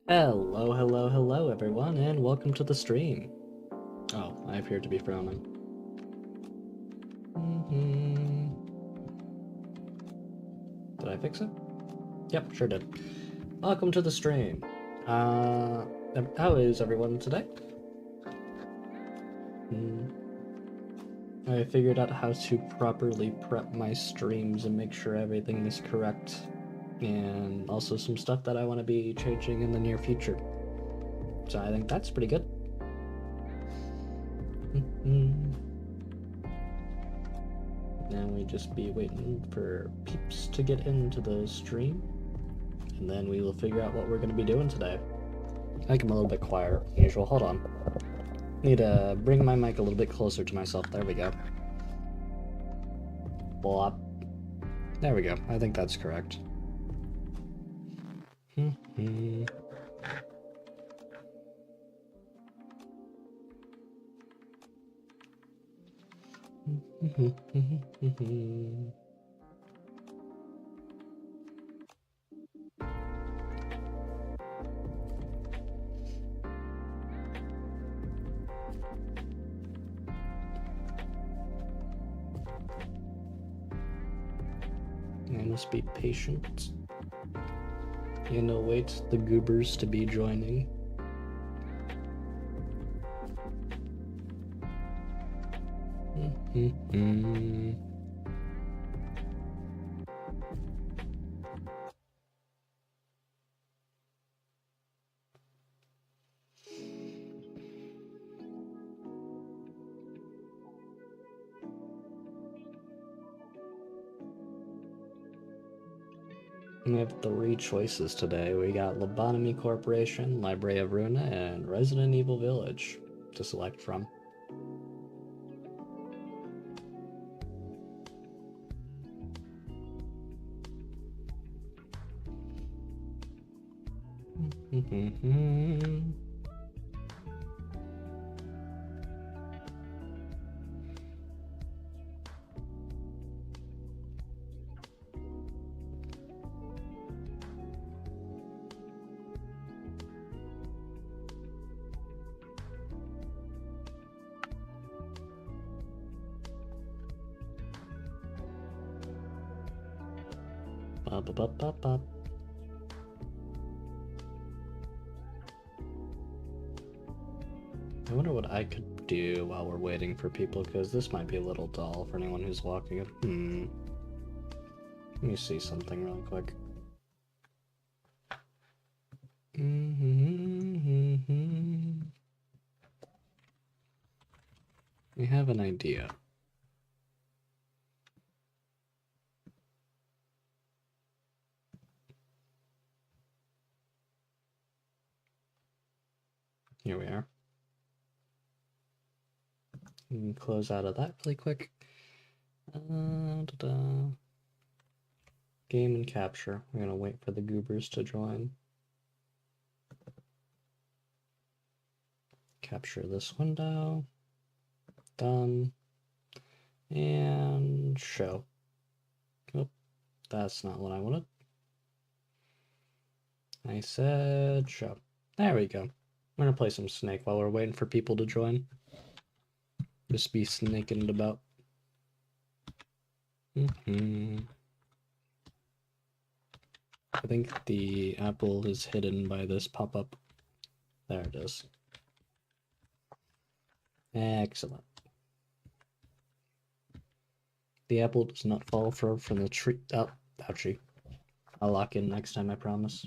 Hello, hello, hello, everyone, and welcome to the stream. Oh, I appear to be frowning. Did I fix it? Yep, sure did. Welcome to the stream. How is everyone today? I figured out how to properly prep my streams and make sure everything is correct, and also some stuff that I want to be changing in the near future. So I think that's pretty good. Now we just be waiting for peeps to get into the stream, and then we will figure out what we're going to be doing today. I think I'm a little bit quieter than usual. Hold on. Need to bring my mic a little bit closer to myself. There we go. Blop. There we go. I think that's correct. I must be patient and await the goobers to be joining. We have 3 choices today. We got Lobotomy Corporation, Library of Runa, and Resident Evil Village to select from. Ba-ba-ba-ba-ba. I wonder what I could do while we're waiting for people, because this might be a little dull for anyone who's walking in. Let me see something really quick. I have an idea. Here we are. We can close out of that really quick. Game and capture. We're gonna wait for the goobers to join. Capture this window. Done. And show. Oh, that's not what I wanted. I said show. There we go. We're gonna play some Snake while we're waiting for people to join. Just be snaking it about. I think the apple is hidden by this pop-up. There it is. Excellent. The apple does not fall from the tree. Oh, ouchie. I'll lock in next time, I promise.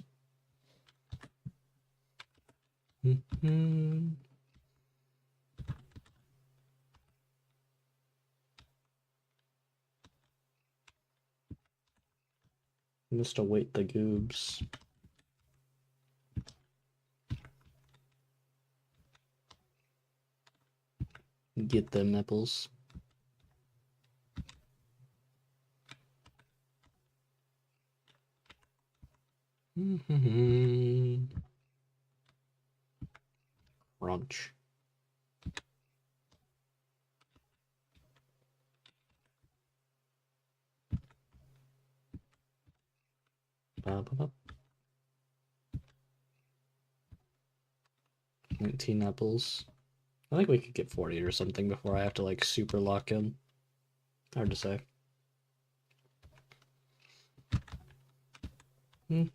Must await the goobs. Get them apples. Crunch. Ba -ba -ba. 19 apples. I think we could get 40 or something before I have to like super lock in. Hard to say. There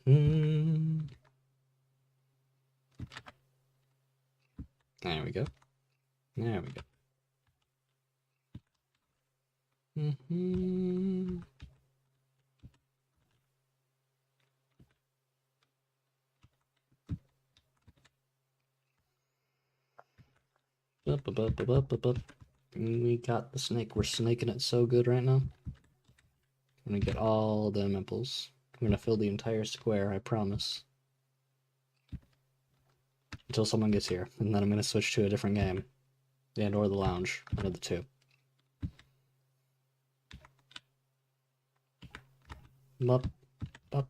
we go. There we go. We got the snake. We're snaking it so good right now. I'm gonna get all them apples. I'm gonna fill the entire square, I promise. Until someone gets here, and then I'm gonna switch to a different game. And or the lounge. One of the two. Up, up.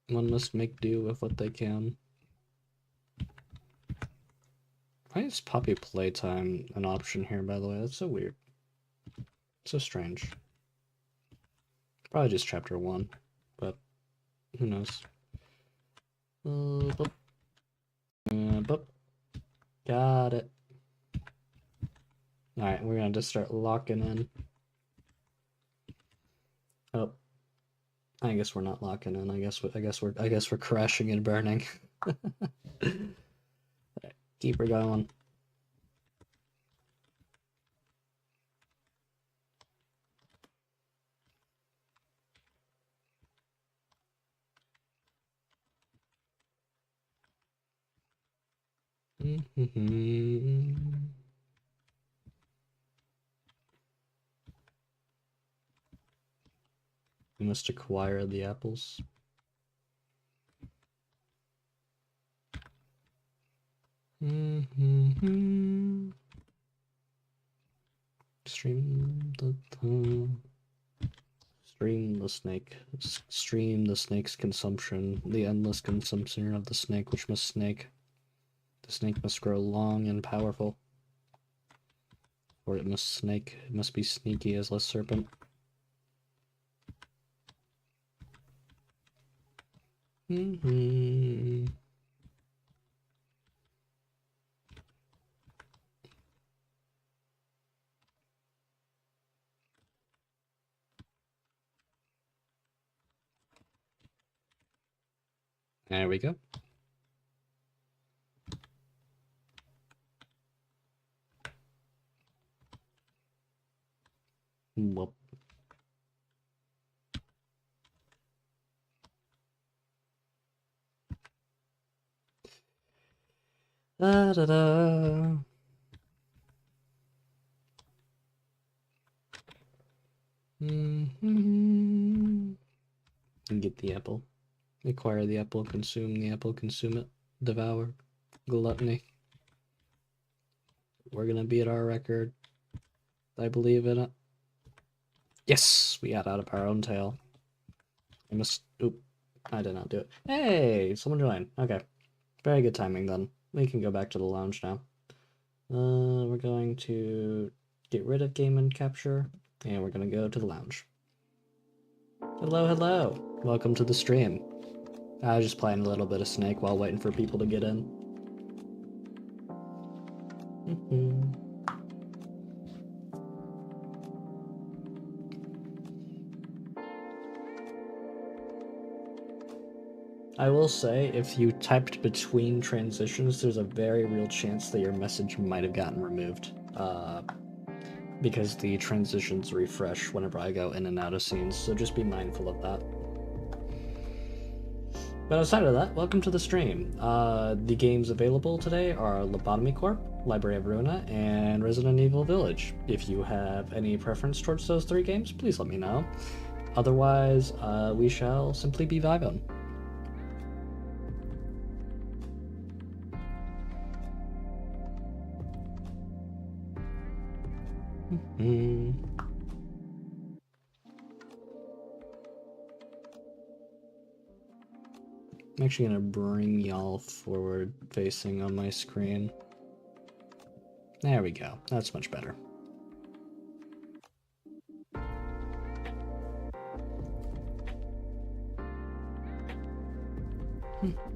One must make do with what they can. Why is Poppy Playtime an option here, by the way? That's so weird. So strange. Probably just chapter 1, but who knows. Got it. Alright, we're gonna just start locking in. Oh. I guess we're not locking in. I guess we're crashing and burning. Keep her going. We must acquire the apples. Stream the snake. Stream the snake's consumption. The endless consumption of the snake, which must snake. The snake must grow long and powerful. Or it must snake. It must be sneaky as a serpent. There we go. Whoop. Da da da. Get the apple. Acquire the apple, consume the apple, consume it, devour. Gluttony. We're gonna beat our record. I believe in it. Yes! We got out of our own tail. I must... Oop. I did not do it. Hey! Someone joined. Okay. Very good timing then. We can go back to the lounge now. We're going to get rid of game and capture, and we're gonna go to the lounge. Hello, hello! Welcome to the stream. I was just playing a little bit of Snake while waiting for people to get in. I will say, if you typed between transitions, there's a very real chance that your message might have gotten removed. Because the transitions refresh whenever I go in and out of scenes, so just be mindful of that. But outside of that, welcome to the stream. The games available today are Lobotomy Corp, Library of Ruina, and Resident Evil Village. If you have any preference towards those 3 games, please let me know. Otherwise, we shall simply be vibing. I'm actually gonna bring y'all forward facing on my screen. There we go. That's much better.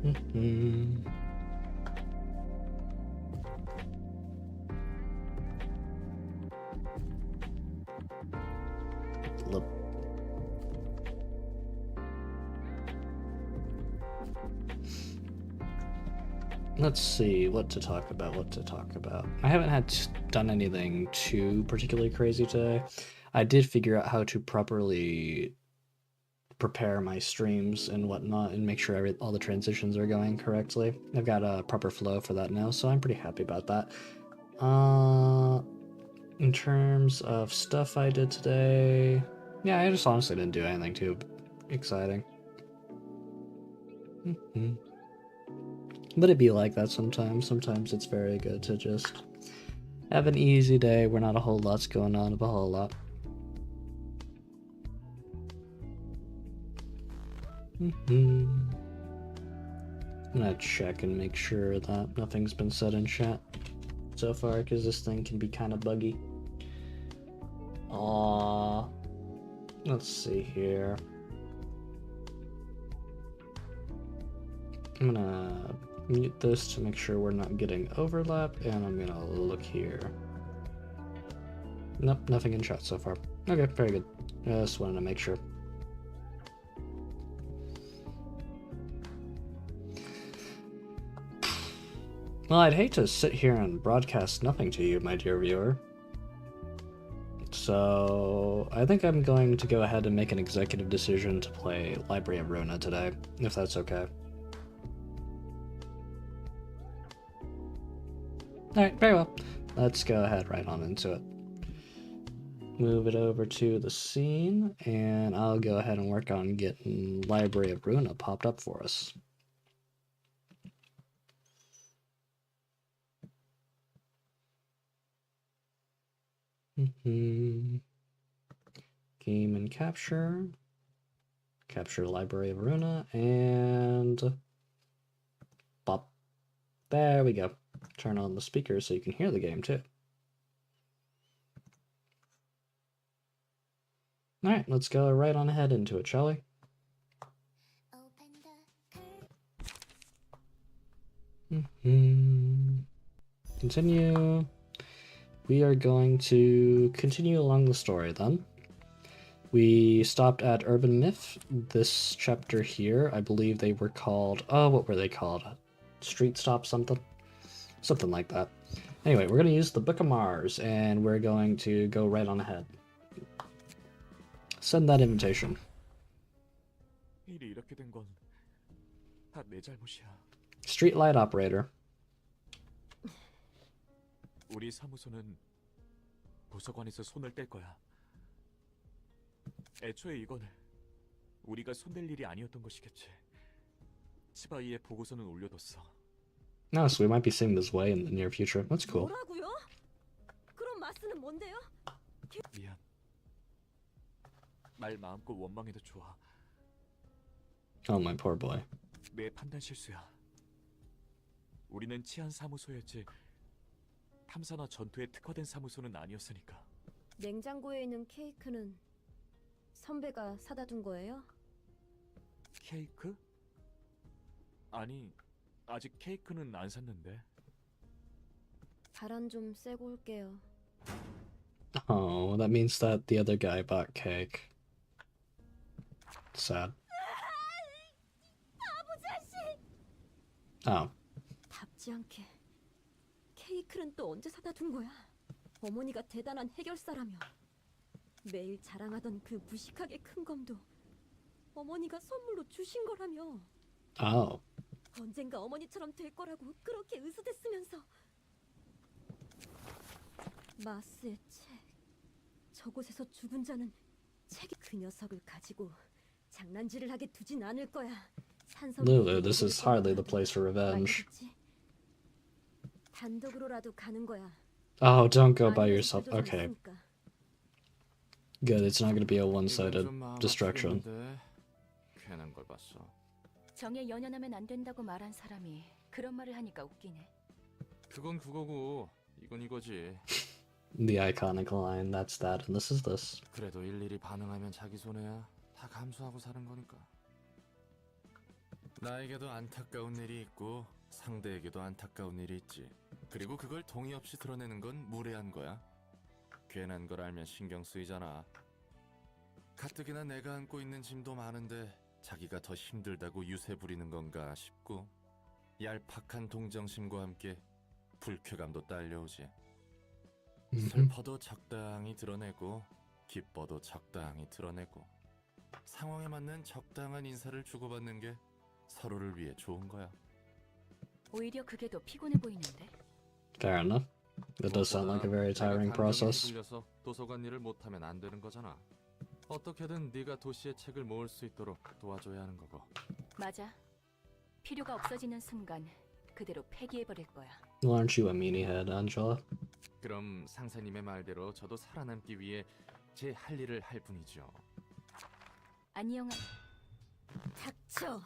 Look. Let's see what to talk about. I haven't done anything too particularly crazy today. I did figure out how to properly prepare my streams and whatnot and make sure all the transitions are going correctly. I've got a proper flow for that now, so I'm pretty happy about that. In terms of stuff I did today, yeah, I just honestly didn't do anything too exciting. But it'd be like that sometimes. Sometimes it's very good to just have an easy day where not a whole lot's going on of a whole lot. I'm gonna check and make sure that nothing's been said in chat so far, because this thing can be kind of buggy. Let's see here. I'm gonna mute this to make sure we're not getting overlap, and I'm gonna look here. Nope, nothing in chat so far. Okay, very good. Just wanted to make sure. Well, I'd hate to sit here and broadcast nothing to you, my dear viewer. So, I think I'm going to go ahead and make an executive decision to play Library of Runa today, if that's okay. Alright, very well. Let's go ahead right on into it. Move it over to the scene, and I'll go ahead and work on getting Library of Runa popped up for us. Game and capture Library of Runa, and pop. There we go. Turn on the speaker so you can hear the game too. Alright, let's go right on ahead into it, shall we? Continue. We are going to continue along the story then. We stopped at Urban Myth. This chapter here, I believe they were called, what were they called? Street Stop something? Something like that. Anyway, we're going to use the Book of Mars, and we're going to go right on ahead. Send that invitation. Streetlight operator. 우리 사무소는 도서관에서 손을 뗄 거야. 애초에 이건 우리가 손댈 일이 아니었던 것이겠지. 치바이의 보고서는 올려뒀어. No, so we might be seeing this way in the near future. That's cool. 뭐라고요? 그럼 마스는 뭔데요? 미안. 말 마음껏 원망해도 좋아. Oh, my poor boy. 내 판단 실수야. 우리는 치안 사무소였지. 탐사나 전투에 특화된 사무소는 아니었으니까. 냉장고에 있는 케이크는 선배가 사다 둔 거예요? 케이크? 아니, 아직 케이크는 안 샀는데. 바람 좀 쐬고 올게요. Oh, that means that the other guy bought cake. Sad. 바보 자식! Oh. 답지 않게 케이크는 또 언제 사다 둔 거야? 어머니가 대단한 해결사라며 매일 자랑하던 그 무식하게 큰 검도 어머니가 선물로 주신 거라며. Oh. 언젠가 어머니처럼 될 거라고 그렇게 으스댔으면서. 마스의 책. 저곳에서 죽은 자는 책이 그 녀석을 가지고 장난질을 하게 두진 않을 거야. Lulu, this is hardly the place for revenge. 단독으로라도 가는 거야. Oh, don't go by yourself. Okay. Good, it's not going to be a one-sided destruction. 괜한 걸 봤어. 정에 연연하면 안 된다고 말한 사람이 그런 말을 하니까 웃기네. 그건 그거고 이건 이거지. The iconic line, that's that, and this is this. 그래도 일일이 반응하면 자기 손해야. 다 감수하고 사는 거니까. 나에게도 안타까운 일이 있고 상대에게도 안타까운 일이 있지. 그리고 그걸 동의 없이 드러내는 건 무례한 거야. 괜한 걸 알면 신경 쓰이잖아. 가뜩이나 내가 안고 있는 짐도 많은데 자기가 더 힘들다고 유세 부리는 건가 싶고, 얄팍한 동정심과 함께 불쾌감도 딸려오지. 슬퍼도 적당히 드러내고 기뻐도 적당히 드러내고 상황에 맞는 적당한 인사를 주고받는 게 서로를 위해 좋은 거야. 오히려 그게 더 피곤해 보이는데. Fair enough. That does sound like a very tiring process. 서 도서관 일을 못하면 안 되는 거잖아. 어떻게든 네가 도시의 책을 모을 수 있도록 도와줘야 하는 거고. 맞아. 필요가 없어지는 순간 그대로 폐기해버릴 거야. Well, aren't you a meaniehead, Angela? 그럼 상사님의 말대로 저도 살아남기 위해 제 할 일을 할 뿐이죠. 안녕. 닥쳐.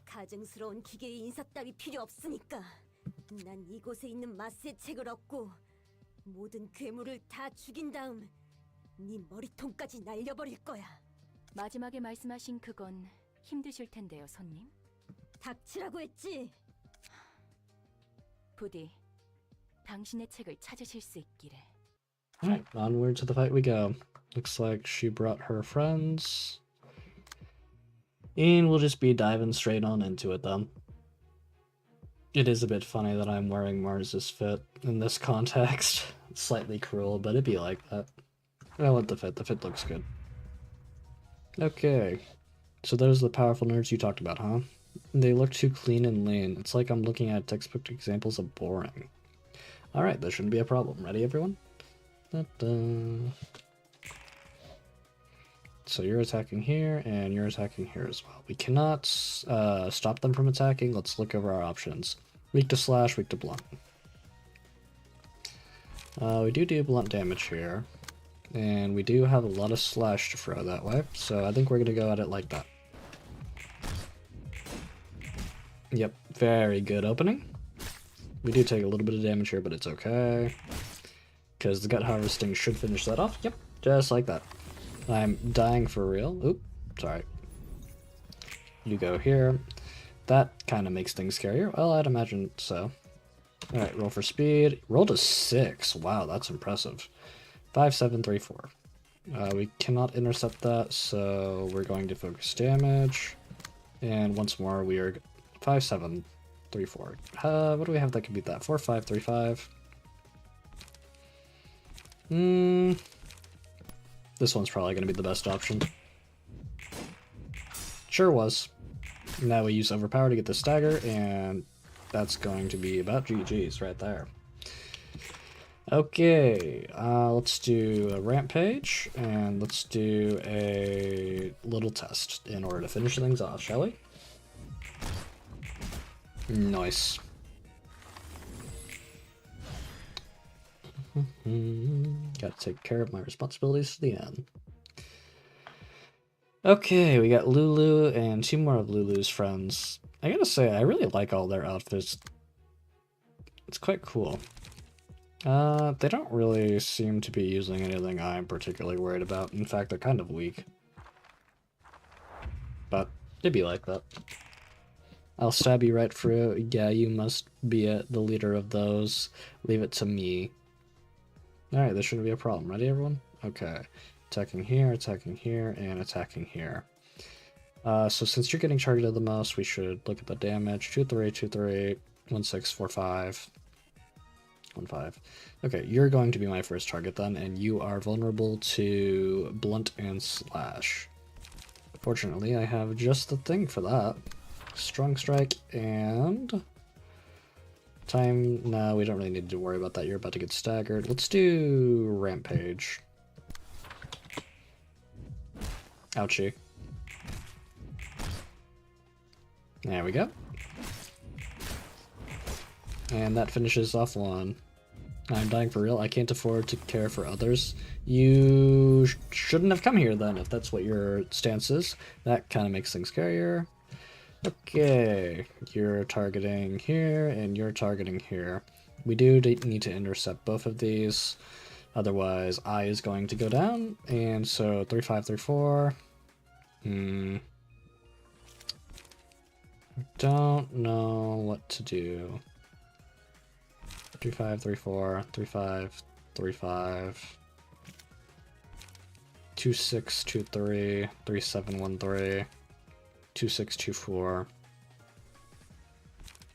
가증스러운 기계의 인사 따위 필요 없으니까. 난 이곳에 있는 마스의 책을 얻고 모든 괴물을 다 죽인 다음 네 머리통까지 날려버릴 거야. 마지막에 말씀하신 그건 힘드실 텐데요, 손님. 닥치라고 했지. 부디 당신의 책을 찾으실 수 있기를. Alright, onward to the fight we go. Looks like she brought her friends. And we'll just be diving straight on into it then. It is a bit funny that I'm wearing Mars's fit in this context. It's slightly cruel, but it'd be like that. I want the fit. The fit looks good. Okay. So those are the powerful nerds you talked about, huh? They look too clean and lean. It's like I'm looking at textbook examples of boring. Alright, that shouldn't be a problem. Ready, everyone? Da-da. So you're attacking here, and you're attacking here as well. We cannot stop them from attacking. Let's look over our options. Weak to slash, weak to blunt. We do blunt damage here. And we do have a lot of slash to throw that way. So I think we're going to go at it like that. Yep, very good opening. We do take a little bit of damage here, but it's okay. Because the gut harvesting should finish that off. Yep, just like that. I'm dying for real. Oop, sorry. You go here. That kind of makes things scarier. Well, I'd imagine so. Alright, roll for speed. Rolled a 6. Wow, that's impressive. 5, 7, 3, 4. We cannot intercept that, so we're going to focus damage. And once more, we are 5, 7, 3, 4. What do we have that can beat that? 4, 5, 3, 5. This one's probably going to be the best option. Sure was. Now we use Overpower to get the stagger, and that's going to be about GG's right there. Okay, let's do a rampage, and let's do a little test in order to finish things off, shall we? Nice. Gotta take care of my responsibilities to the end. Okay, we got Lulu and 2 more of Lulu's friends. I gotta say, I really like all their outfits. It's quite cool. They don't really seem to be using anything I'm particularly worried about. In fact, they're kind of weak. But it'd be like that. I'll stab you right through. Yeah, you must be the leader of those. Leave it to me. Alright, this shouldn't be a problem. Ready, everyone? Okay. Attacking here, and attacking here. So since you're getting targeted the most, we should look at the damage. 2, 3, 2, 3, 1, 6, 4, 5. 1, 5. Okay, you're going to be my first target then, and you are vulnerable to blunt and slash. Fortunately, I have just the thing for that. Strong strike and... time. No, we don't really need to worry about that. You're about to get staggered. Let's do rampage. Ouchie. There we go. And that finishes off one. I'm dying for real. I can't afford to care for others. You shouldn't have come here then, if that's what your stance is. That kind of makes things scarier. Okay, you're targeting here, and you're targeting here. We do need to intercept both of these, otherwise I is going to go down, and so 3, 5, 3, 4. Don't know what to do. 3-5, 3-4, 3-5, 3-5. 2-6, 2-3, 3-7, 1-3, 2-6, 2-4.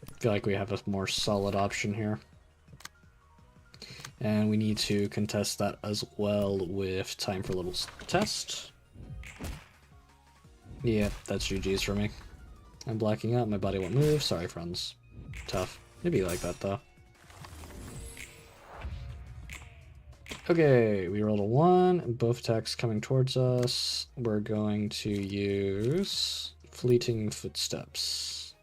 I feel like we have a more solid option here. And we need to contest that as well with time for a little test. Yeah, that's GG's for me. I'm blacking out, my body won't move. Sorry, friends. Tough. Maybe you like that, though. Okay, we rolled a 1, both attacks coming towards us. We're going to use Fleeting Footsteps.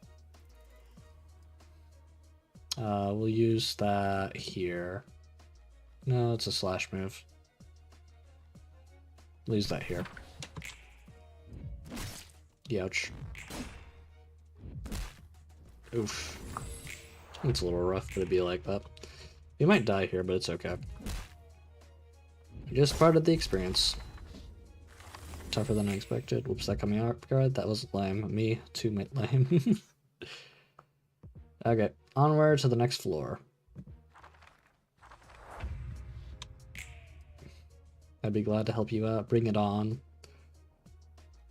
We'll use that here. No, it's a slash move. We'll use that here. Ouch. Oof. It's a little rough, but it'd be like that. We might die here, but it's okay. Just part of the experience. Tougher than I expected. Whoops, that coming out guard. That was lame. Me too lame. Okay, onward to the next floor. I'd be glad to help you out. Bring it on.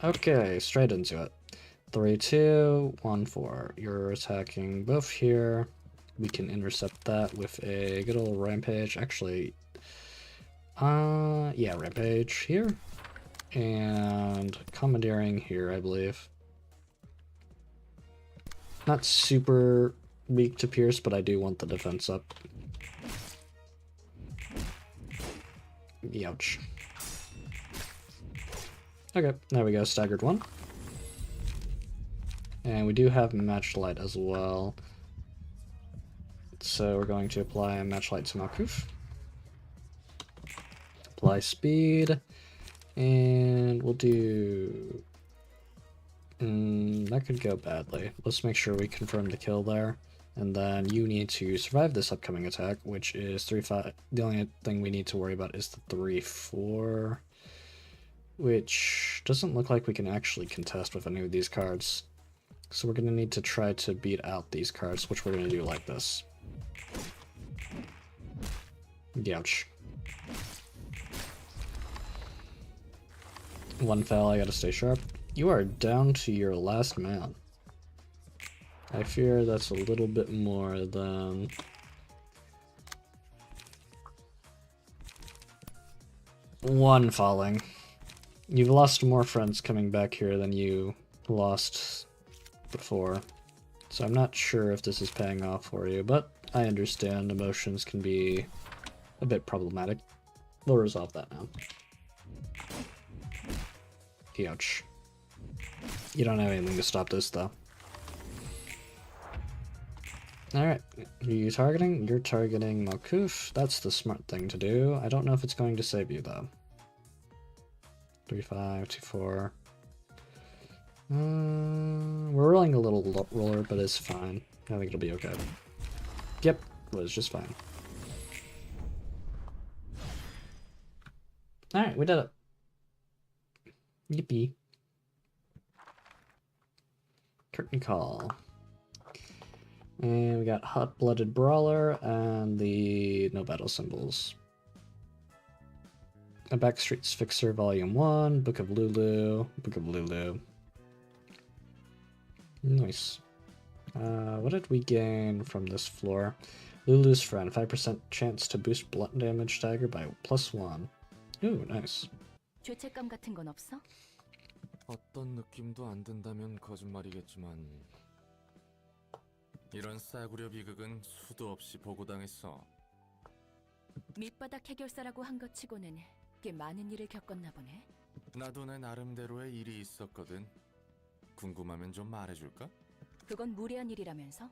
Okay, straight into it. 3, 2, 1, 4. You're attacking both here. We can intercept that with a good old rampage. Actually, yeah, rampage here. And commandeering here, I believe. Not super weak to pierce, but I do want the defense up. Ouch. Okay, there we go, staggered 1. And we do have match light as well. So we're going to apply match light to Malkuth. Apply speed. And we'll do... that could go badly. Let's make sure we confirm the kill there. And then you need to survive this upcoming attack, which is 3-5. The only thing we need to worry about is the 3-4. Which doesn't look like we can actually contest with any of these cards. So we're going to need to try to beat out these cards, which we're going to do like this. Ouch. 1 fell, I gotta stay sharp. You are down to your last man. I fear that's a little bit more than... one falling. You've lost more friends coming back here than you lost before. So I'm not sure if this is paying off for you, but I understand emotions can be a bit problematic. We'll resolve that now. Ouch. You don't have anything to stop this, though. Alright, who are you targeting? You're targeting Malkuth. That's the smart thing to do. I don't know if it's going to save you, though. 3-5, 2-4. We're rolling a little roller, but it's fine. I think it'll be okay. Yep, it was just fine. Alright, we did it. Yippee. Curtain call. And we got Hot-Blooded Brawler and the No Battle Symbols. A Backstreet's Fixer Volume 1, Book of Lulu, Book of Lulu. Nice. What did we gain from this floor? Lulu's Friend, 5% chance to boost blunt damage dagger by +1. Ooh, nice. 죄책감 같은 건 없어? 어떤 느낌도 안 든다면 거짓말이겠지만 이런 싸구려 비극은 수도 없이 보고당했어. 밑바닥 해결사라고 한 것 치고는 꽤 많은 일을 겪었나 보네. 나도 내 나름대로의 일이 있었거든. 궁금하면 좀 말해줄까? 그건 무례한 일이라면서?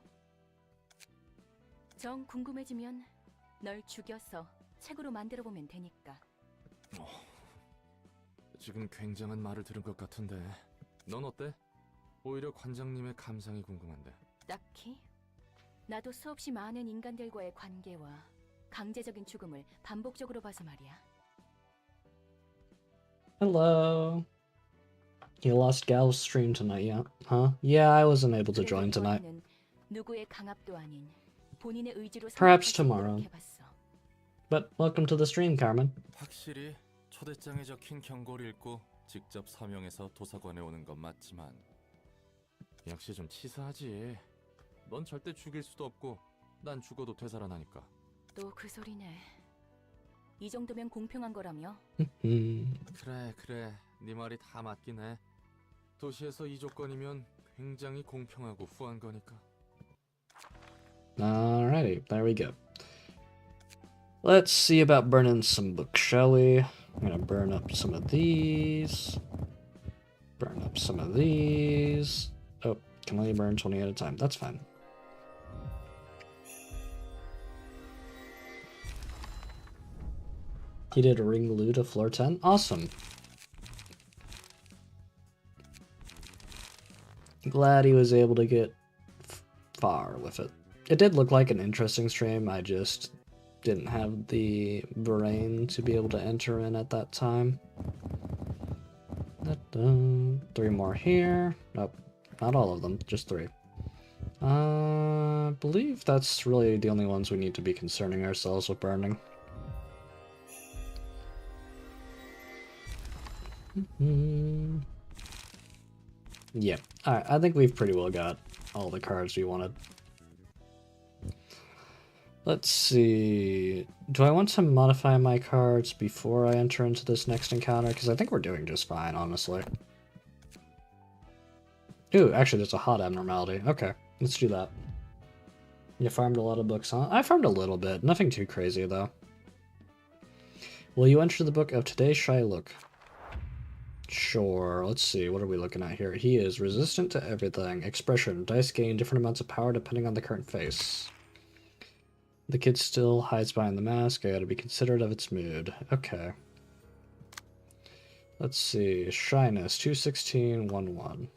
정 궁금해지면 널 죽여서 책으로 만들어보면 되니까. 지금 굉장한 말을 들은 것 같은데 넌 어때? 오히려 관장님의 감상이 궁금한데. 딱히? 나도 수없이 많은 인간들과의 관계와 강제적인 죽음을 반복적으로 봐서 말이야. Hello. You lost Gal's stream tonight, yeah? Huh? Yeah, I wasn't able to join tonight. 누구의 강압도 아닌 본인의 의지로 Perhaps 선택할 수 tomorrow. 있도록 해봤어. But welcome to the stream, Carmen. 확실히 초대장에 적힌 경고를 읽고 직접 서명해서 도서관에 오는 건 맞지만 역시 좀 치사하지. 넌 절대 죽일 수도 없고 난 죽어도 되살아나니까. 또 그 소리네. 이 정도면 공평한 거라며? 그래. 네 말이 다 맞긴 해. 도시에서 이 조건이면 굉장히 공평하고 후한 거니까. Alrighty, there we go. Let's see about burning some books, shall we? I'm gonna burn up some of these. Burn up some of these. Oh, can only burn 20 at a time. That's fine. He did a ring loot of floor 10. Awesome. Glad he was able to get far with it. It did look like an interesting stream. I just didn't have the brain to be able to enter in at that time. 3 more here. Nope, not all of them, just 3. I believe that's really the only ones we need to be concerning ourselves with burning. Yeah, alright, I think we've pretty well got all the cards we wanted. Let's see, do I want to modify my cards before I enter into this next encounter? Because I think we're doing just fine, honestly. Ooh, actually there's a hot abnormality. Okay, let's do that. You farmed a lot of books, huh? I farmed a little bit, nothing too crazy though. Will you enter the book of today's shy look? Sure, let's see, what are we looking at here? He is resistant to everything. Expression, dice gain different amounts of power depending on the current face. The kid still hides behind the mask. I gotta be considerate of its mood. Okay. Let's see. Shyness, 216, 1-1.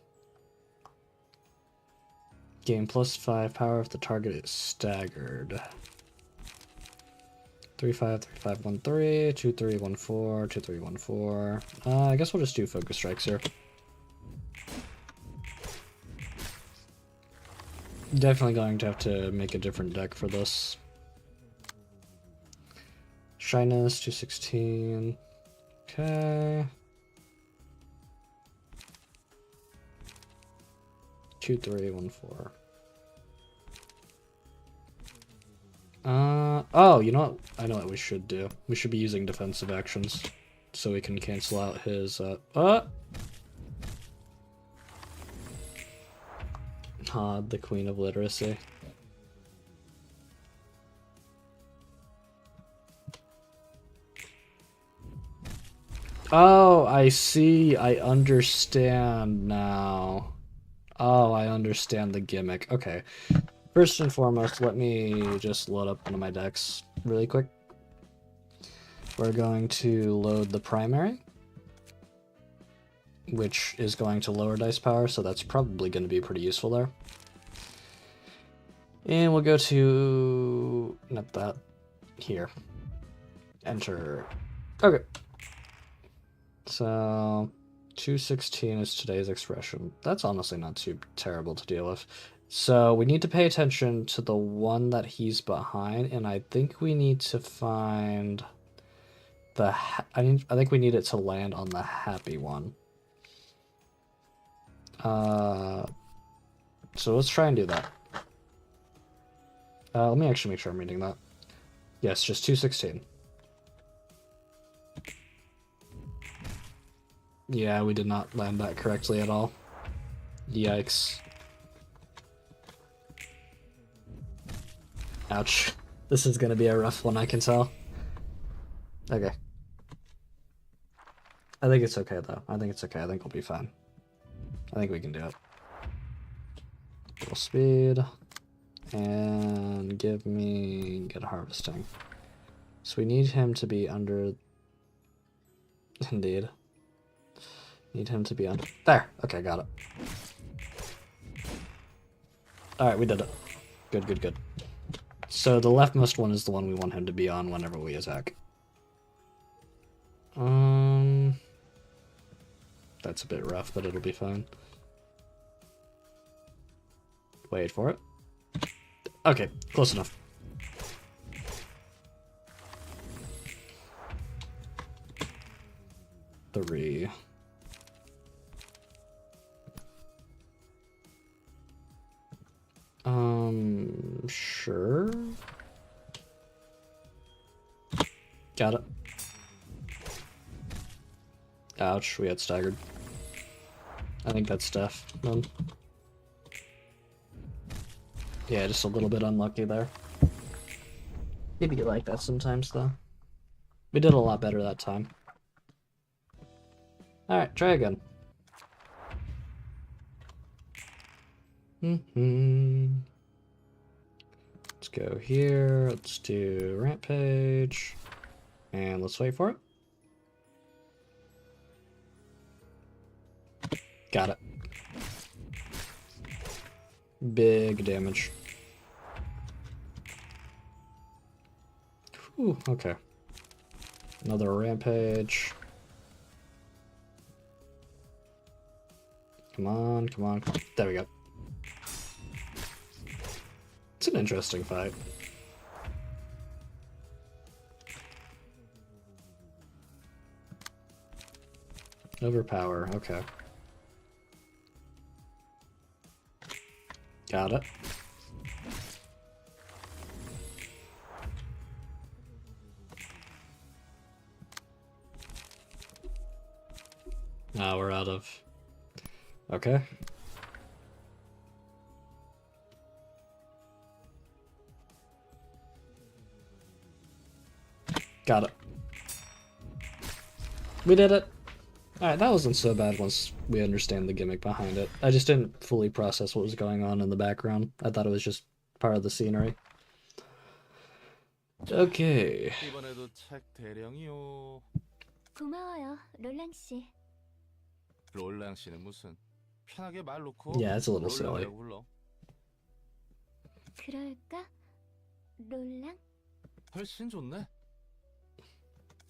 Gain +5 power if the target is staggered. 3-5, 3-5, 1-3, 2-3, 1-4, 2-3, 1-4. I guess we'll just do focus strikes here. Definitely going to have to make a different deck for this. Shyness, 216. Okay. 2-3, 1-4. Oh, you know what? I know what we should do. We should be using defensive actions so we can cancel out his, the Queen of Literacy. Oh, I see. I understand now. Oh, I understand the gimmick. Okay. First and foremost, let me just load up one of my decks really quick. We're going to load the primary, which is going to lower dice power, so that's probably going to be pretty useful there. And we'll go to... not that. Here. Enter. Okay. So... 216 is today's expression. That's honestly not too terrible to deal with. So we need to pay attention to the one that he's behind, and I think we need to find the... I think we need it to land on the happy one. So let's try and do that. Let me actually make sure I'm reading that. Yes, just 216. Yeah, we did not land that correctly at all. Yikes. Ouch. This is gonna be a rough one, I can tell. Okay. I think it's okay, though. I think it's okay. I think we'll be fine. I think we can do it. Full speed. And give me good harvesting. So we need him to be under... Indeed. Need him to be under... There! Okay, got it. Alright, we did it. Good, good, good. So the leftmost one is the one we want him to be on whenever we attack. That's a bit rough, but it'll be fine. Wait for it. Okay, close enough. Three. Sure. Got it. Ouch, we got staggered. I think that's Steph. Yeah, just a little bit unlucky there. Maybe you like that sometimes, though. We did a lot better that time. Alright, try again. Let's go here. Let's do Rampage. And let's wait for it. Got it. Big damage. Whew, okay. Another Rampage. Come on, come on, come on. There we go. It's an interesting fight. Overpower, okay. Got it. Now we're out of... Okay. Got it. We did it! Alright, that wasn't so bad once we understand the gimmick behind it. I just didn't fully process what was going on in the background. I thought it was just part of the scenery. Okay. 이번에도 책 대령이요. 고마워요, 롤랑 씨. 롤랑 씨는 무슨? 편하게 말 놓고 Yeah, it's a little silly. 롤랑이라고 불러. 그럴까? 롤랑? 훨씬 좋네.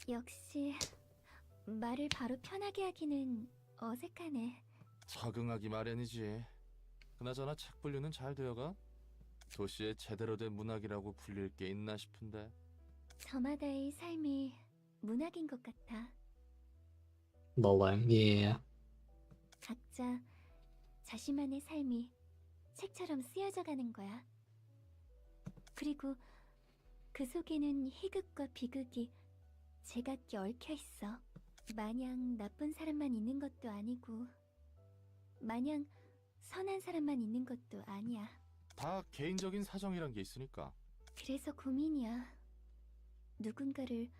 역시 말을 바로 편하게 하기는 어색하네. 적응하기 마련이지. 그나저나 책 분류는 잘 되어가? 도시에 제대로 된 문학이라고 불릴 게 있나 싶은데. 저마다의 삶이 문학인 것 같아. Lolling, yeah. 각자 자신만의 삶이 책처럼 쓰여져 가는 거야. 그리고 그 속에는 희극과 비극이 제각기 얽혀 있어. 마냥 나쁜 사람만 있는 것도 아니고 마냥 선한 사람만 있는 것도 아니야. 다 개인적인 사정이란 게 있으니까. 그래서 고민이야. 누군가를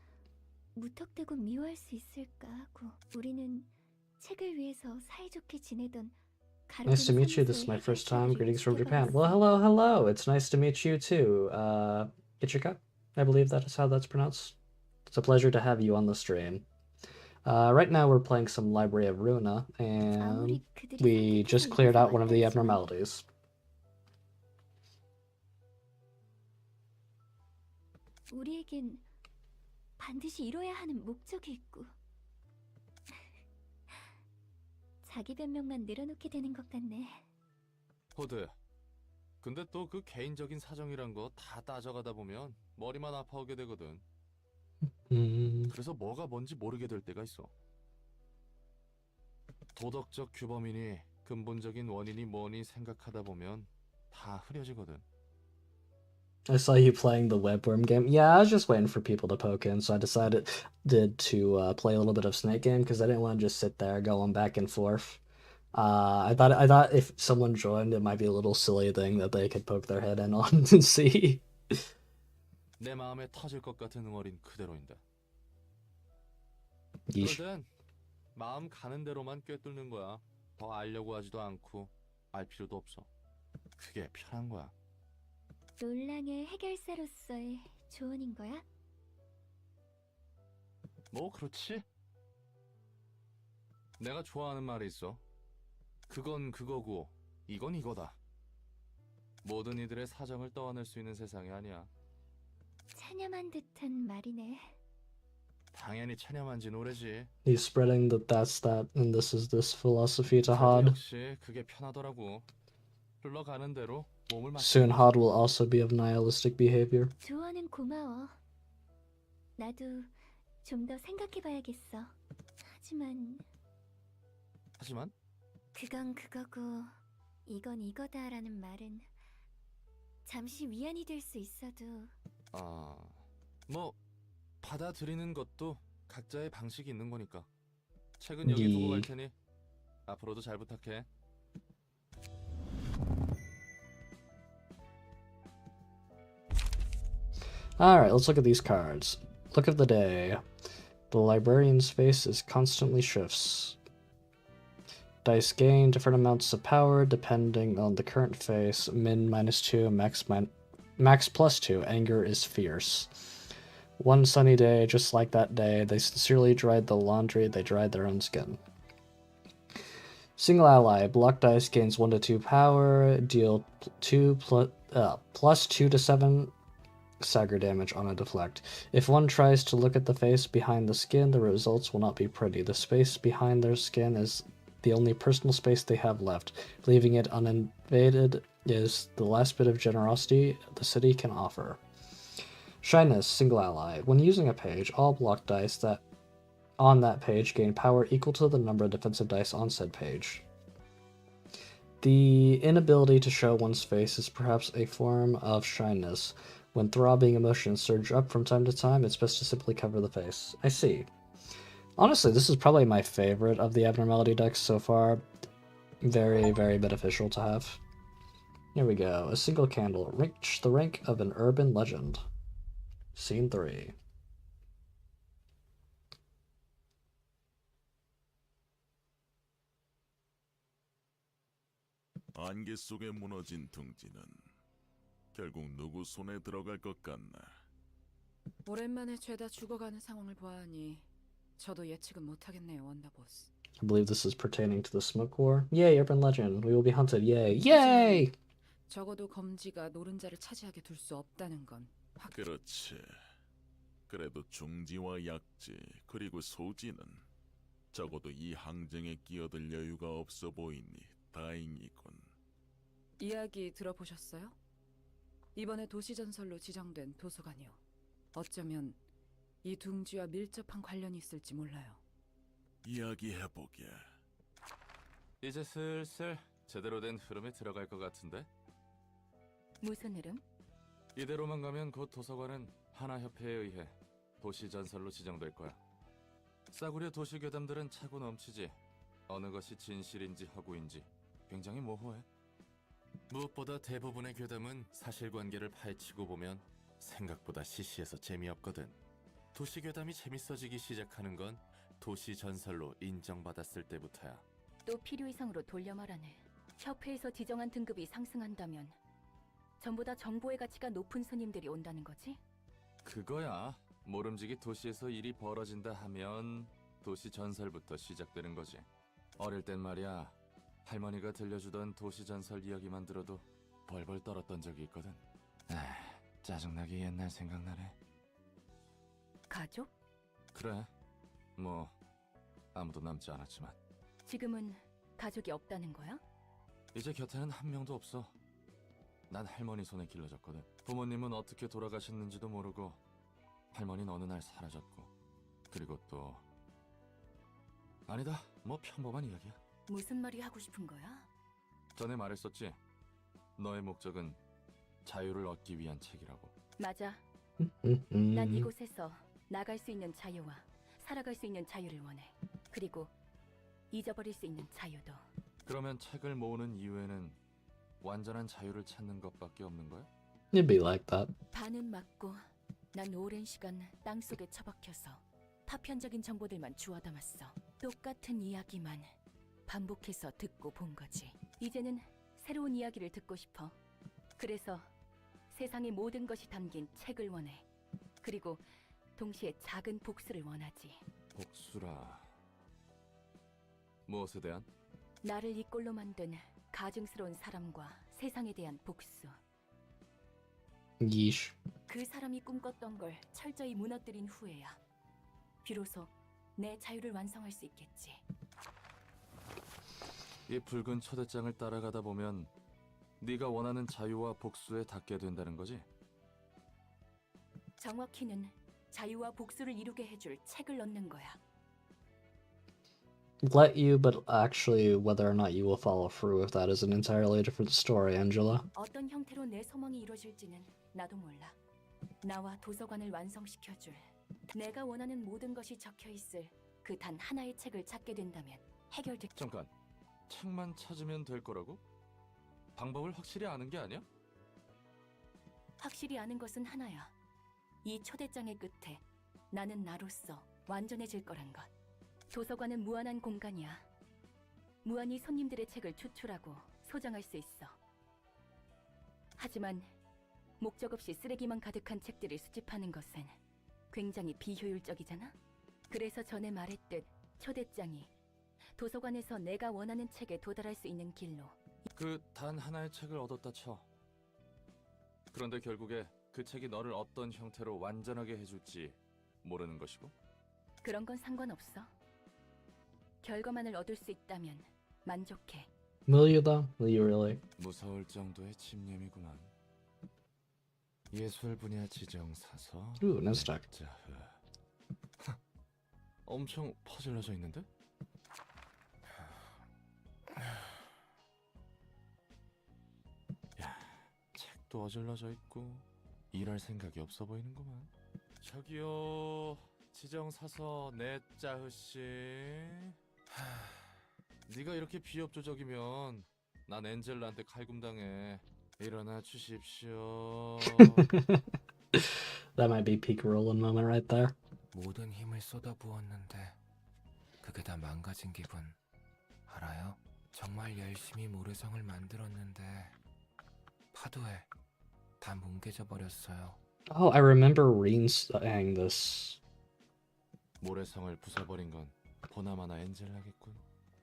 무턱대고 미워할 수 있을까 하고. 우리는 책을 위해서 사이좋게 지내던 Nice to meet you. This is my first time. Greetings from Japan. Well, hello, hello. It's nice to meet you too. Ichika, I believe that is how that's pronounced. It's a pleasure to have you on the stream. Right now we're playing some Library of Runa, and we just cleared out one of the abnormalities. 우리에겐 반드시 이뤄야 하는 목적이 있고 자기 변명만 늘어놓게 되는 것 같네. 호드. 근데 또 그 개인적인 사정이란 거 다 따져가다 보면 머리만 아파오게 되거든. 그래서 뭐가 뭔지 모르게 될 때가 있어. 도덕적 규범이니 근본적인 원인이 뭐니 생각하다 보면 다 흐려지거든. I saw you playing the webworm game. Yeah, I was just waiting for people to poke in, so I decided to play a little bit of Snake Game because I didn't want to just sit there going back and forth. I thought if someone joined, it might be a little silly thing that they could poke their head in on and see. 내 마음에 터질 것 같은 응어린 그대로인데. Yeesh. 그럴 땐 마음 가는 대로만 꿰뚫는 거야. 더 알려고 하지도 않고 알 필요도 없어. 그게 편한 거야. 롤랑의 해결사로서의 조언인 거야? 뭐 그렇지? 내가 좋아하는 말이 있어. 그건 그거고 이건 이거다. 모든 이들의 사정을 떠안을 수 있는 세상이 아니야. 찬ям한 듯한 말이네. 당연히 체념한 지 오래지. He's spreading that that's that and this is this philosophy to 저도 Hod. 역시 그게 편하더라고. 흘러가는 대로 몸을 Soon 맡기는 Hod 거지. will also be of nihilistic behavior. 조언은 고마워. 나도 좀 더 생각해봐야겠어. 하지만 그건 그거고 이건 이거다라는 말은 잠시 위안이 될 수 있어도 뭐 받아들이는 것도 각자의 방식이 있는 거니까. 책은 여기 두고 갈 테니 앞으로도 잘 부탁해. Alright, let's look at these cards. Look of the day. The librarian's face is constantly shifts. Dice gain different amounts of power depending on the current face. Min -2, max +2. Anger is fierce. One sunny day, just like that day, they sincerely dried the laundry, they dried their own skin. Single ally, block dice gains 1 to 2 power, deal plus 2 to 7 stagger damage on a deflect. If one tries to look at the face behind the skin, the results will not be pretty. The space behind their skin is the only personal space they have left. Leaving it uninvaded is the last bit of generosity the city can offer. Shyness, single ally. When using a page, all block dice that on that page gain power equal to the number of defensive dice on said page. The inability to show one's face is perhaps a form of shyness. When throbbing emotions surge up from time to time, it's best to simply cover the face. I see. Honestly, this is probably my favorite of the abnormality decks so far. Very, very beneficial to have. Here we go. A single candle. Reach the rank of an urban legend. Scene 3. 안개 속에 무너진 둥지는 결국 누구 손에 들어갈 것 같나. 오랜만에 죄다 죽어가는 상황을 보아하니 저도 예측은 못하겠네요, 원더보스. I believe this is pertaining to the smoke war. Yay, urban legend. We will be hunted. Yay. Yay! 적어도 검지가 노른자를 차지하게 둘 수 없다는 건 그렇지. 그래도 중지와 약지 그리고 소지는 적어도 이 항쟁에 끼어들 여유가 없어 보이니 다행이군. 이야기 들어보셨어요? 이번에 도시전설로 지정된 도서관이요. 어쩌면 이 둥지와 밀접한 관련이 있을지 몰라요. 이야기해보게. 이제 슬슬 제대로 된 흐름에 들어갈 것 같은데? 무슨 흐름? 이대로만 가면 곧 도서관은 하나협회에 의해 도시전설로 지정될 거야. 싸구려 도시괴담들은 차고 넘치지. 어느 것이 진실인지 허구인지 굉장히 모호해. 무엇보다 대부분의 괴담은 사실관계를 파헤치고 보면 생각보다 시시해서 재미없거든. 도시괴담이 재밌어지기 시작하는 건 도시전설로 인정받았을 때부터야. 또 필요 이상으로 돌려 말하네. 협회에서 지정한 등급이 상승한다면 전부 다 정보의 가치가 높은 손님들이 온다는 거지? 그거야. 모름지기 도시에서 일이 벌어진다 하면 도시전설부터 시작되는 거지. 어릴 땐 말이야, 할머니가 들려주던 도시전설 이야기만 들어도 벌벌 떨었던 적이 있거든. 짜증나게 옛날 생각나네. 가족? 그래, 뭐 아무도 남지 않았지만 지금은 가족이 없다는 거야? 이제 곁에는 한 명도 없어. 난 할머니 손에 길러졌거든. 부모님은 어떻게 돌아가셨는지도 모르고 할머니는 어느 날 사라졌고, 그리고 또 아니다, 뭐 평범한 이야기야. 무슨 말이 하고 싶은 거야? 전에 말했었지. 너의 목적은 자유를 얻기 위한 책이라고. 맞아. 난 이곳에서 나갈 수 있는 자유와 살아갈 수 있는 자유를 원해. 그리고 잊어버릴 수 있는 자유도. 그러면 책을 모으는 이유에는 완전한 자유를 찾는 것밖에 없는 거야? It'd be like that. 반은 맞고 난 오랜 시간 땅속에 처박혀서 파편적인 정보들만 주워 담았어. 똑같은 이야기만 반복해서 듣고 본 거지. 이제는 새로운 이야기를 듣고 싶어. 그래서 세상의 모든 것이 담긴 책을 원해. 그리고 동시에 작은 복수를 원하지. 복수라. 무엇에 대한? 나를 이 꼴로 만든 가증스러운 사람과 세상에 대한 복수. Yeesh. 그 사람이 꿈꿨던 걸 철저히 무너뜨린 후에야. 비로소 내 자유를 완성할 수 있겠지. 이 붉은 초대장을 따라가다 보면 네가 원하는 자유와 복수에 닿게 된다는 거지? 정확히는 자유와 복수를 이루게 해줄 책을 넣는 거야. Let you, but actually whether or not you will follow through with that is an entirely different story, Angela. 어떤 형태로 내 소망이 이루어질지는 나도 몰라. 나와 도서관을 완성시켜줄, 내가 원하는 모든 것이 적혀있을 그 단 하나의 책을 찾게 된다면 해결될... 잠깐, 책만 찾으면 될 거라고? 방법을 확실히 아는 게 아니야? 확실히 아는 것은 하나야. 이 초대장의 끝에 나는 나로서 완전해질 거란 것. 도서관은 무한한 공간이야. 무한히 손님들의 책을 추출하고 소장할 수 있어. 하지만 목적 없이 쓰레기만 가득한 책들을 수집하는 것은 굉장히 비효율적이잖아? 그래서 전에 말했듯 초대장이 도서관에서 내가 원하는 책에 도달할 수 있는 길로. 그 단 하나의 책을 얻었다 쳐. 그런데 결국에 그 책이 너를 어떤 형태로 완전하게 해줄지 모르는 것이고? 그런 건 상관없어. 결과만을 얻을 수 있다면 만족해. Will you though? Will you really? 무서울 정도의 집념이구만. 예술 분야 지정사서. Ooh, Nasdaq. 엄청 퍼질러져 있는데? 야, 책도 어질러져 있고 일할 생각이 없어 보이는구만. 저기요, 지정사서 네짜흐씨. 네가 이렇게 비협조적이면 난 엔젤라한테 칼군당해. 일어나 주십시오. That might be peak Roland moment right there. 모든 힘을 쏟아부었는데 그게 다 망가진 기분 알아요? 정말 열심히 모래성을 만들었는데 파도에 다 뭉개져 버렸어요. Oh, I remember Reen saying this. 모래성을 부숴버린 건 보나마나 엔젤라겠군.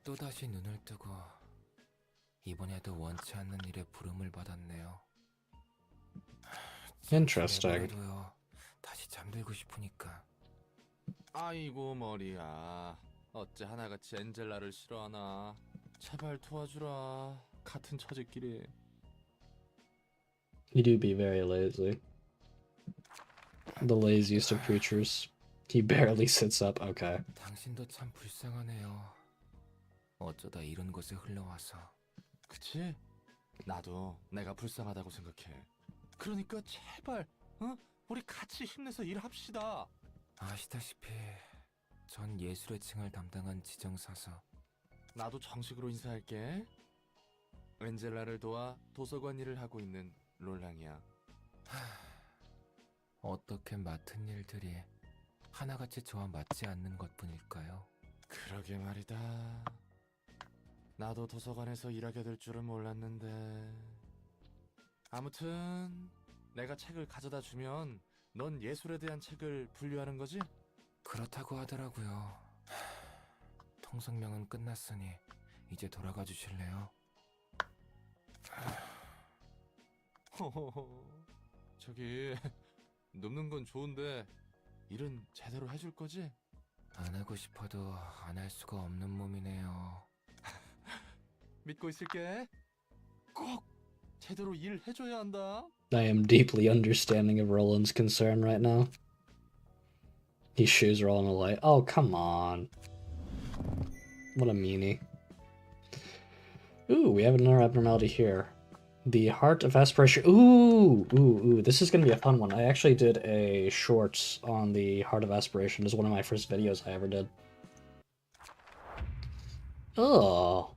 또다시 눈을 뜨고 이번에도 원치 않는 일에 부름을 받았네요. Interesting. 그래도요, 다시 잠들고 싶으니까. 아이고 머리야. 어째 하나같이 엔젤라를 싫어하나. 제발 도와주라. 같은 처지끼리. You do be very lazy. The laziest of creatures. He barely sits up. Okay. 당신도 참 불쌍하네요. 어쩌다 이런 곳에 흘러와서. 그치? 나도 내가 불쌍하다고 생각해. 그러니까 제발, 우리 같이 힘내서 일합시다. 아시다시피 전 예술의 층을 담당한 지정사서. 나도 정식으로 인사할게. 엔젤라를 도와 도서관 일을 하고 있는 롤랑이야. 어떻게 맡은 일들이 하나같이 저와 맞지 않는 것뿐일까요? 그러게 말이다. 나도 도서관에서 일하게 될 줄은 몰랐는데. 아무튼 내가 책을 가져다 주면 넌 예술에 대한 책을 분류하는 거지? 그렇다고 하더라고요. 통성명은 끝났으니 이제 돌아가 주실래요? 저기 눕는 건 좋은데 일은 제대로 해줄 거지? 안 하고 싶어도 안 할 수가 없는 몸이네요. 믿고 있을게. 꼭 제대로 일해줘야 한다. I am deeply understanding of Roland's concern right now. He shoes Roland away. Oh, come on. What a meanie. Ooh, we have another abnormality here. The Heart of Aspiration. Ooh. This is going to be a fun one. I actually did a short on the Heart of Aspiration. It was one of my first videos I ever did. Oh.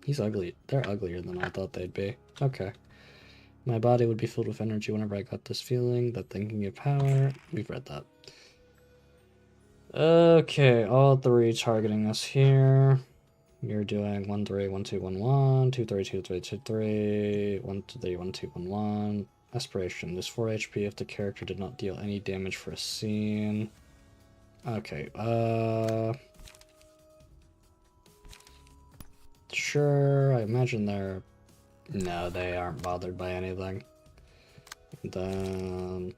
He's ugly. They're uglier than I thought they'd be. Okay. My body would be filled with energy whenever I got this feeling, that thinking of power. We've read that. Okay, all three targeting us here. You're doing 1 3 1 2 1 1 2 3 2 3 2 3 1 3 1 2 1 1. Aspiration. This 4 HP if the character did not deal any damage for a scene. Okay, sure, I imagine they're... No, they aren't bothered by anything. Then...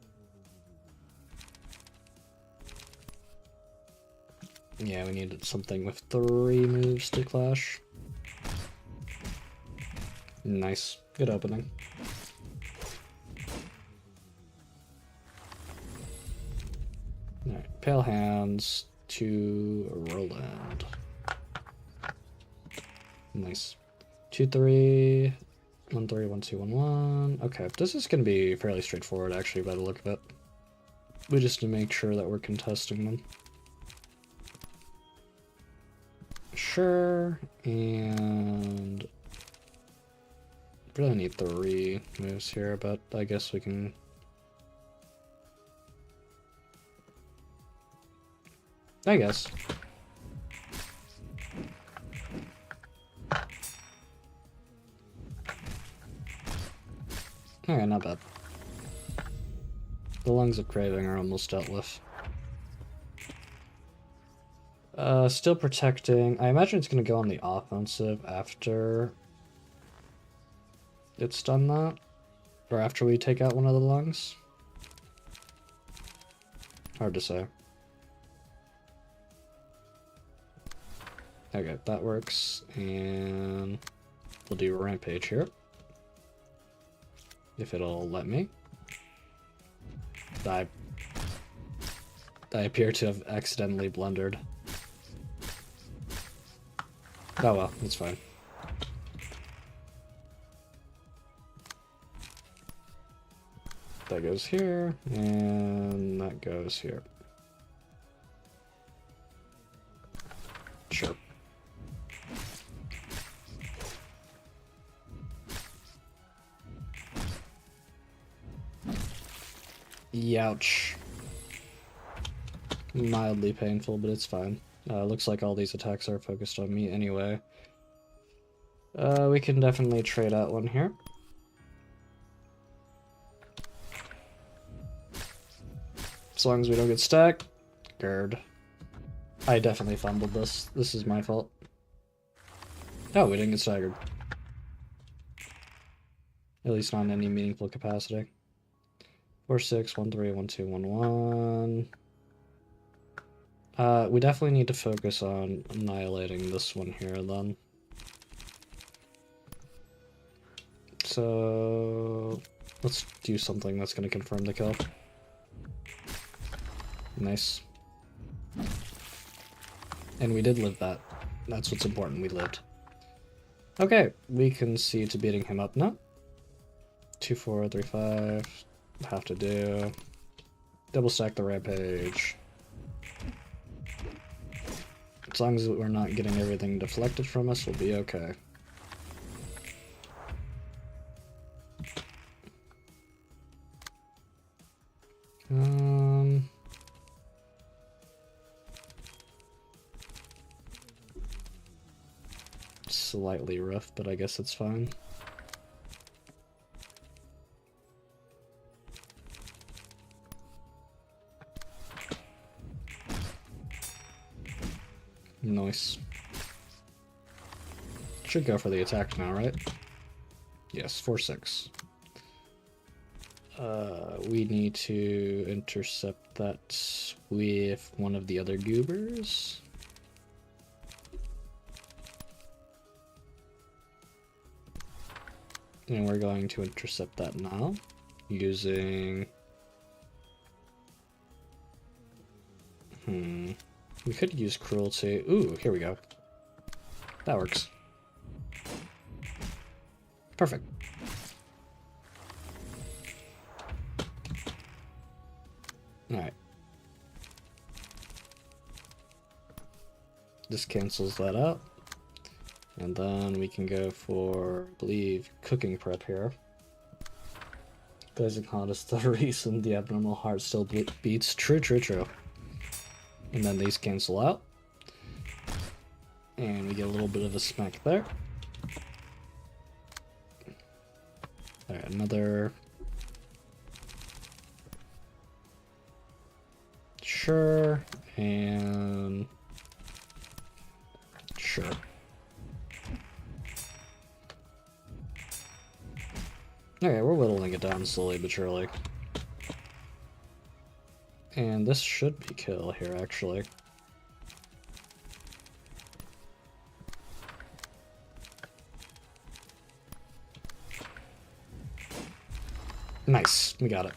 Yeah, we needed something with 3 moves to clash. Nice. Good opening. Alright, Pale Hands to Roland. Nice. 2-3. 1-3, 1-2, 1-1. Okay, this is gonna be fairly straightforward actually by the look of it. We just need to make sure that we're contesting them. Sure, and really need 3 moves here, but I guess we can. I guess. Okay, not bad. The Lungs of Craving are almost dealt with. Still protecting. I imagine it's going to go on the offensive after it's done that. Or after we take out one of the lungs. Hard to say. Okay, that works. And we'll do Rampage here. If it'll let me. I appear to have accidentally blundered. Oh well, it's fine. That goes here, and that goes here. Sure. Youch. Mildly painful, but it's fine. Looks like all these attacks are focused on me anyway. We can definitely trade out one here. As long as we don't get stacked. Gerd. I definitely fumbled this. This is my fault. Oh, we didn't get staggered. At least not in any meaningful capacity. 4-6, 1-3, 1-2, 1-1. We definitely need to focus on annihilating this one here then. So let's do something that's going to confirm the kill. Nice. And we did live that. That's what's important, we lived. Okay, we can see to beating him up now. 2-4, 3-5. Have to do. Double stack the Rampage. As long as we're not getting everything deflected from us, we'll be okay. Slightly rough, but I guess it's fine. Nice. Should go for the attack now, right? Yes, 4-6. We need to intercept that with one of the other goobers. And we're going to intercept that now using... We could use Cruelty. Ooh, here we go. That works. Perfect. Alright. This cancels that out. And then we can go for, I believe, Cooking Prep here. Blazing Hot is the reason the abnormal heart still beats. True, true, true. And then these cancel out. And we get a little bit of a smack there. Alright, another... Sure, and... Sure. Okay, we're whittling it down slowly but surely. And this should be kill here, actually. Nice, we got it.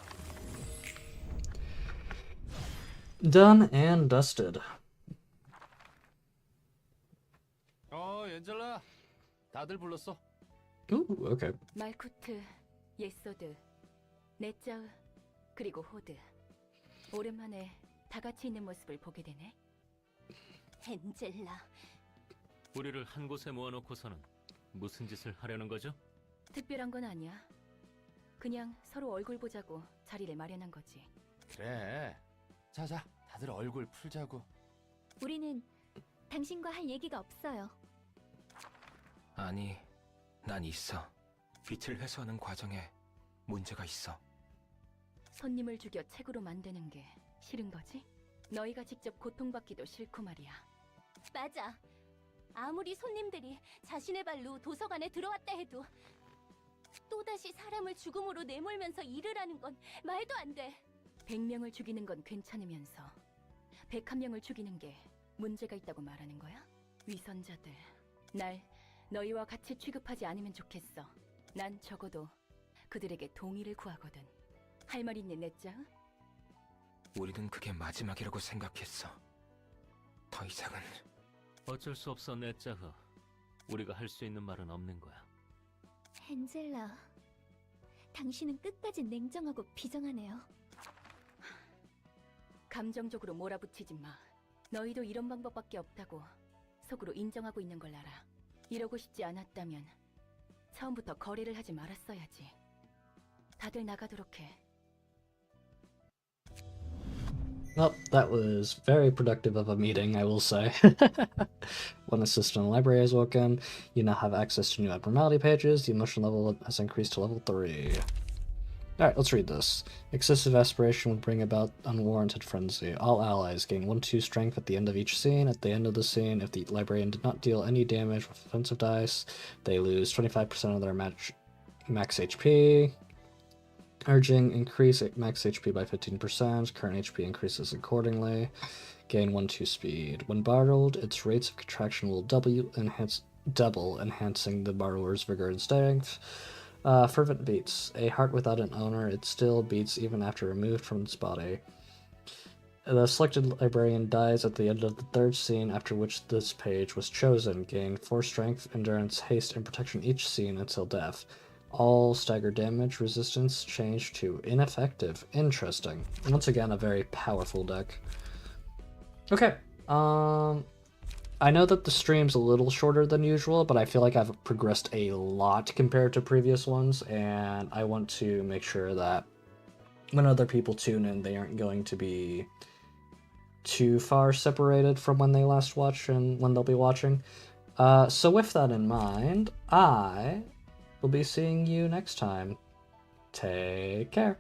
Done and dusted. 엔젤라. 다들 불렀어. Ooh, okay. 말쿠트, 예소드, 넷자우, 그리고 호드. 오랜만에 다 같이 있는 모습을 보게 되네. 엔젤라. 우리를 한 곳에 모아놓고서는 무슨 짓을 하려는 거죠? 특별한 건 아니야. 그냥 서로 얼굴 보자고 자리를 마련한 거지. 그래. 자자, 다들 얼굴 풀자고. 우리는 당신과 할 얘기가 없어요. 아니, 난 있어. 빛을 회수하는 과정에 문제가 있어. 손님을 죽여 책으로 만드는 게 싫은 거지? 너희가 직접 고통받기도 싫고 말이야. 맞아. 아무리 손님들이 자신의 발로 도서관에 들어왔다 해도 또다시 사람을 죽음으로 내몰면서 일을 하는 건 말도 안 돼. 100명을 죽이는 건 괜찮으면서 101명을 죽이는 게 문제가 있다고 말하는 거야? 위선자들, 날 너희와 같이 취급하지 않으면 좋겠어. 난 적어도 그들에게 동의를 구하거든. 할 말 있니, 넷자? 우리는 그게 마지막이라고 생각했어. 더 이상은 어쩔 수 없어, 넷자흐. 우리가 할 수 있는 말은 없는 거야. 엔젤라, 당신은 끝까지 냉정하고 비정하네요. 감정적으로 몰아붙이지 마. 너희도 이런 방법밖에 없다고 속으로 인정하고 있는 걸 알아. 이러고 싶지 않았다면 처음부터 거래를 하지 말았어야지. 다들 나가도록 해. Well, that was very productive of a meeting, I will say. One assistant in the library has woken. You now have access to new abnormality pages. The emotion level has increased to level 3. Alright, let's read this. Excessive aspiration will bring about unwarranted frenzy. All allies gain 1-2 strength at the end of each scene. At the end of the scene, if the librarian did not deal any damage with offensive dice, they lose 25% of their max HP. Urging, increase max HP by 15%. Current HP increases accordingly. Gain 1-2 speed. When borrowed, its rates of contraction will double, enhancing the borrower's vigor and strength. Fervent beats. A heart without an owner, it still beats even after removed from its body. The selected librarian dies at the end of the third scene, after which this page was chosen. Gain 4 strength, endurance, haste, and protection each scene until death. All stagger damage resistance changed to ineffective. Interesting. Once again, a very powerful deck. Okay. I know that the stream's a little shorter than usual, but I feel like I've progressed a lot compared to previous ones, and I want to make sure that when other people tune in, they aren't going to be too far separated from when they last watch and when they'll be watching. So with that in mind, I will be seeing you next time. Take care.